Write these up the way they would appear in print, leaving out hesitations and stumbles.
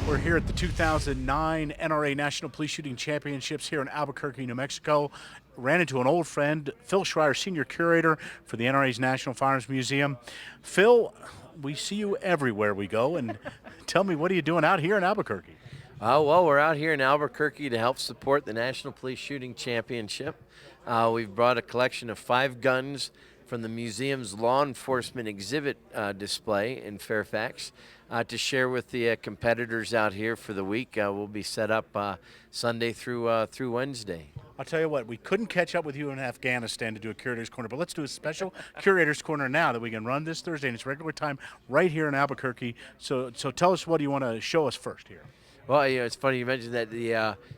We're here at the 2009 NRA National Police Shooting Championships here in Albuquerque, New Mexico. Ran into an old friend, Phil Schreier, Senior Curator for the NRA's National Firearms Museum. Phil, we see you everywhere we go, and tell me, what are you doing out here in Albuquerque? Well, we're out here in Albuquerque to help support the National Police Shooting Championship. We've brought a collection of 5 guns from the museum's law enforcement exhibit display in Fairfax to share with the competitors out here for the week. We'll be set up Sunday through Wednesday. I'll tell you what, we couldn't catch up with you in Afghanistan to do a Curator's Corner, but let's do a special Curator's Corner now that we can run this Thursday, and it's regular time right here in Albuquerque. So tell us, what do you want to show us first here? Well, it's funny you mentioned that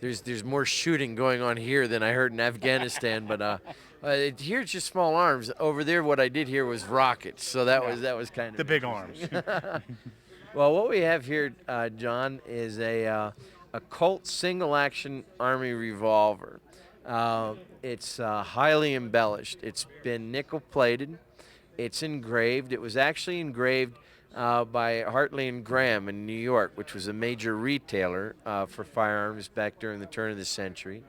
there's more shooting going on here than I heard in Afghanistan, but here it's just small arms. Over there, what I did here was rockets, so that was kind of the big arms. Well, what we have here, John, is a Colt single-action Army revolver. It's highly embellished. It's been nickel-plated. It's engraved. It was actually engraved by Hartley and Graham in New York, which was a major retailer for firearms back during the turn of the century.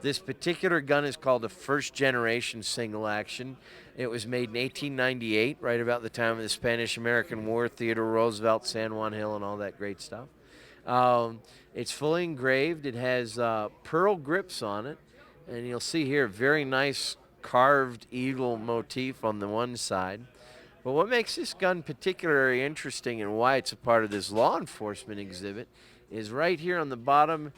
This particular gun is called a first-generation single-action. It was made in 1898, right about the time of the Spanish-American War, Theodore Roosevelt, San Juan Hill, and all that great stuff. It's fully engraved. It has pearl grips on it, and you'll see here a very nice carved eagle motif on the one side. But what makes this gun particularly interesting and why it's a part of this law enforcement exhibit is right here on the bottom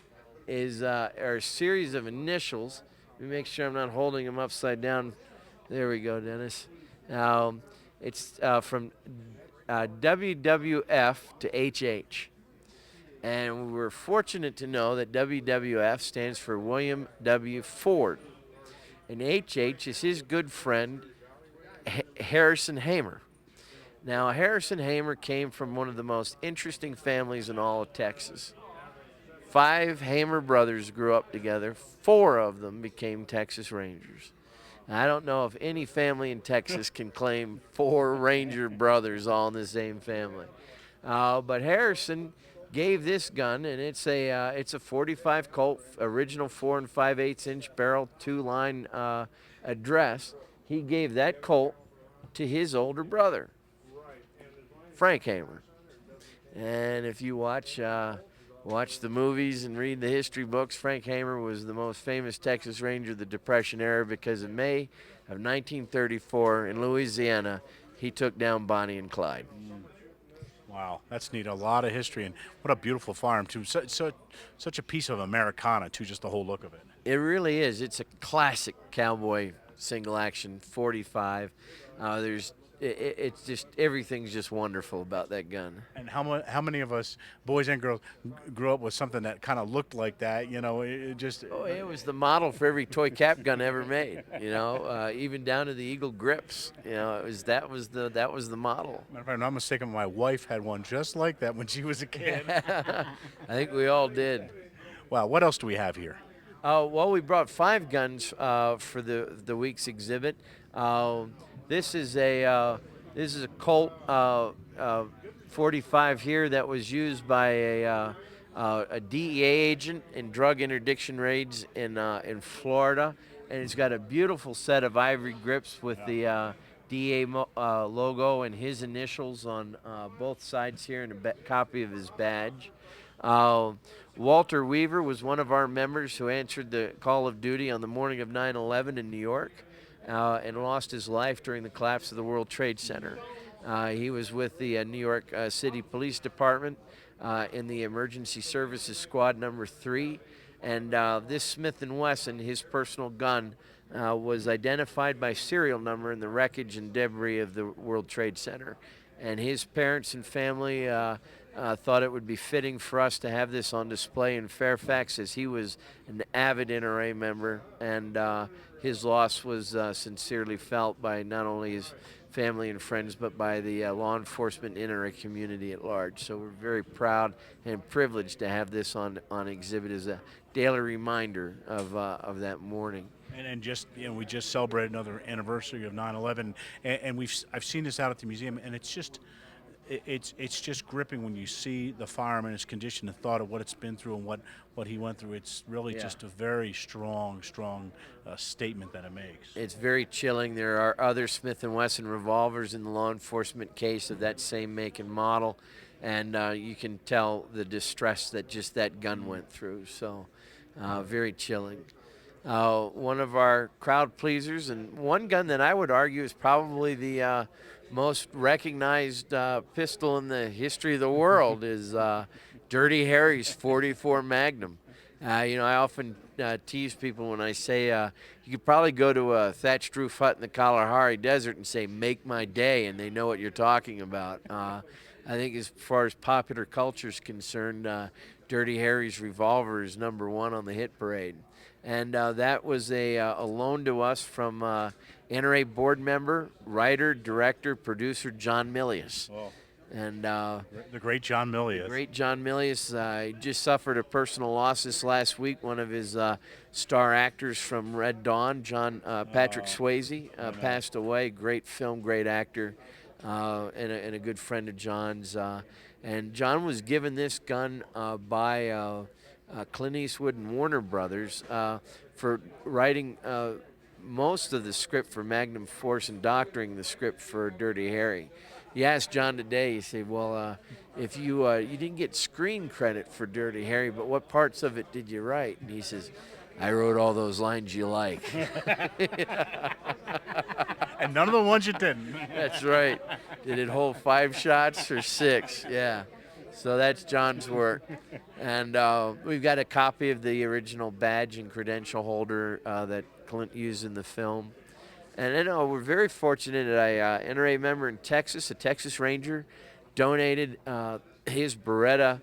is our series of initials. Let me make sure I'm not holding them upside down. There we go, Dennis. It's from WWF to HH. And we were fortunate to know that WWF stands for William W. Ford. And HH is his good friend, Harrison Hamer. Now, Harrison Hamer came from one of the most interesting families in all of Texas. 5 Hamer brothers grew up together. 4 of them became Texas Rangers. I don't know if any family in Texas can claim 4 Ranger brothers all in the same family. But Harrison gave this gun, and it's a 45 Colt, original 4 5/8 inch barrel, 2-line address. He gave that Colt to his older brother, Frank Hamer. And if you watch the movies and read the history books, Frank Hamer was the most famous Texas Ranger of the Depression era because in May of 1934 in Louisiana, he took down Bonnie and Clyde. Wow, that's neat. A lot of history, and what a beautiful firearm, too. Such a piece of Americana, too, just the whole look of it. It really is. It's a classic cowboy single-action 45. It's just, everything's just wonderful about that gun. And how many of us, boys and girls, grew up with something that kind of looked like that? You know, it just. Oh, it was the model for every toy cap gun ever made. You know, even down to the Eagle grips. You know, that was the model. Matter of fact, if I'm not mistaken, my wife had one just like that when she was a kid. I think we all did. Wow, what else do we have here? Well, we brought 5 guns for the week's exhibit. This is a Colt 45 here that was used by a DEA agent in drug interdiction raids in Florida, and it's got a beautiful set of ivory grips with the DEA logo and his initials on both sides here, and a copy of his badge. Walter Weaver was one of our members who answered the call of duty on the morning of 9/11 in New York. And lost his life during the collapse of the World Trade Center. He was with the New York City Police Department in the Emergency Services Squad number 3. And this Smith & Wesson, his personal gun, was identified by serial number in the wreckage and debris of the World Trade Center. And his parents and family thought it would be fitting for us to have this on display in Fairfax, as he was an avid NRA member, and his loss was sincerely felt by not only his family and friends, but by the law enforcement NRA community at large. So we're very proud and privileged to have this on exhibit as a daily reminder of that morning. And just, you know, we just celebrated another anniversary of 9/11, and I've seen this out at the museum, and it's just It's just gripping when you see the firearm in his condition, the thought of what it's been through and what he went through. It's really Yeah. just a very strong statement that it makes. It's very chilling. There are other Smith & Wesson revolvers in the law enforcement case of that same make and model, and you can tell the distress that just that gun went through. So very chilling. One of our crowd pleasers, and one gun that I would argue is probably the most recognized pistol in the history of the world is Dirty Harry's 44 Magnum. I often tease people when I say you could probably go to a thatched roof hut in the Kalahari Desert and say, "Make my day," and they know what you're talking about. I think as far as popular culture is concerned, Dirty Harry's revolver is #1 on the hit parade. And that was a loan to us from NRA board member, writer, director, producer John Milius. Oh. And The great John Milius. great John Milius. He just suffered a personal loss this last week. One of his star actors from Red Dawn, Patrick Swayze, passed away. Great film, great actor, and a good friend of John's. And John was given this gun by Clint Eastwood and Warner Brothers for writing most of the script for Magnum Force and doctoring the script for Dirty Harry. You asked John today, you say, well, if you didn't get screen credit for Dirty Harry, but what parts of it did you write? And he says, I wrote all those lines you like. And none of the ones you didn't. That's right. Did it hold 5 shots or 6? Yeah. So that's John's work. And we've got a copy of the original badge and credential holder that Clint used in the film. And we're very fortunate that an NRA member in Texas, a Texas Ranger, donated his Beretta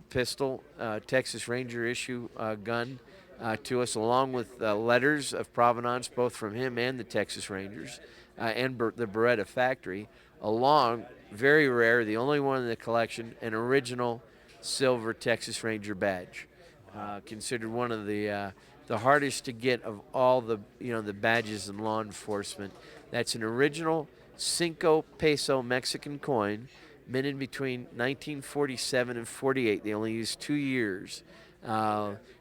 pistol, Texas Ranger issue gun, to us, along with letters of provenance, both from him and the Texas Rangers, and the Beretta factory, along, very rare, the only one in the collection, an original silver Texas Ranger badge. Considered one of the hardest to get of all the the badges in law enforcement. That's an original 5 peso Mexican coin, minted between 1947 and 48. They only used 2 years.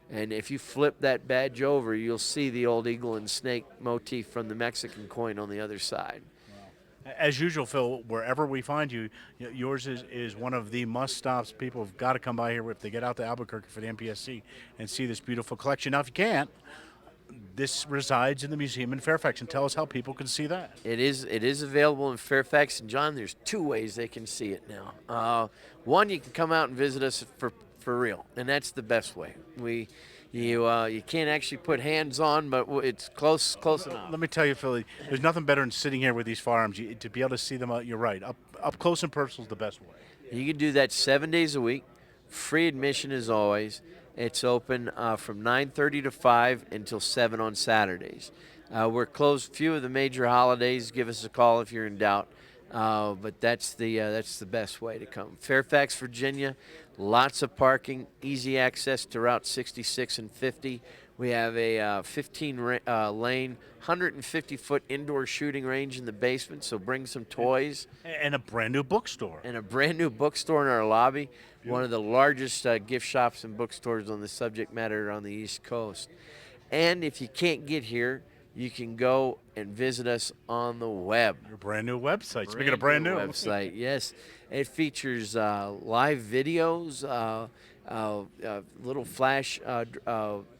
And if you flip that badge over, you'll see the old eagle and snake motif from the Mexican coin on the other side. As usual, Phil, wherever we find you, yours is one of the must-stops. People have got to come by here if they get out to Albuquerque for the MPSC and see this beautiful collection. Now, if you can't, this resides in the museum in Fairfax, and tell us how people can see that. It is available in Fairfax, and John, there's 2 ways they can see it now. One, you can come out and visit us for real, and that's the best way. You can't actually put hands on, but it's close enough. Let me tell you, Philly, there's nothing better than sitting here with these firearms. To be able to see them, you're right. Up close and personal is the best way. You can do that 7 days a week. Free admission as always. It's open from 9:30 to 5 until 7 on Saturdays. We're closed few of the major holidays. Give us a call if you're in doubt. But that's the best way to come. Fairfax, Virginia, lots of parking, easy access to Route 66 and 50. We have a 15-lane, 150-foot indoor shooting range in the basement, so bring some toys. And a brand new bookstore. And a brand new bookstore in our lobby, one of the largest gift shops and bookstores on the subject matter on the East Coast. And if you can't get here, you can go and visit us on the web. Your brand new website. Speaking of brand new website, yes, it features live videos, little flash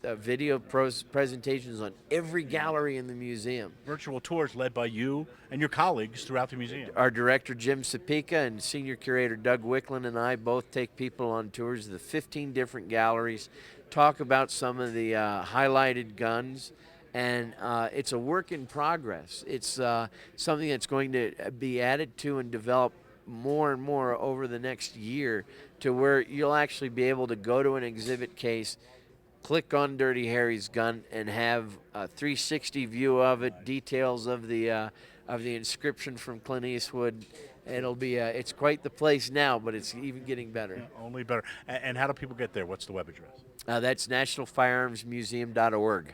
video presentations on every gallery in the museum. Virtual tours led by you and your colleagues throughout the museum. Our director, Jim Sapika, and senior curator, Doug Wicklund, and I both take people on tours of the 15 different galleries, talk about some of the highlighted guns. And it's a work in progress. It's something that's going to be added to and develop more and more over the next year, to where you'll actually be able to go to an exhibit case, click on Dirty Harry's gun, and have a 360 view of it, details of the inscription from Clint Eastwood. It'll be it's quite the place now, but it's even getting better. Yeah, only better. And how do people get there? What's the web address? That's nationalfirearmsmuseum.org.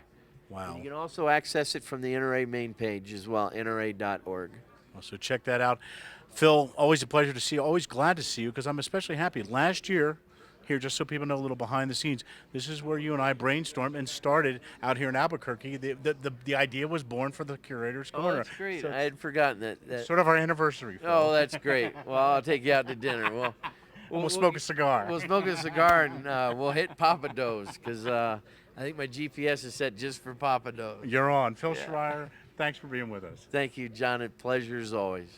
Wow. And you can also access it from the NRA main page as well, nra.org. So check that out. Phil, always a pleasure to see you. Always glad to see you because I'm especially happy. Last year, here, just so people know a little behind the scenes, this is where you and I brainstormed and started out here in Albuquerque. The idea was born for the Curator's Oh, Corner. that's great. So I had forgotten that. sort of our anniversary, Phil. Oh, that's great. Well, I'll take you out to dinner. We'll smoke a cigar. We'll smoke a cigar and we'll hit Papa Do's because I think my GPS is set just for Papa Do's. You're on. Phil Schreier, thanks for being with us. Thank you, John. A pleasure as always.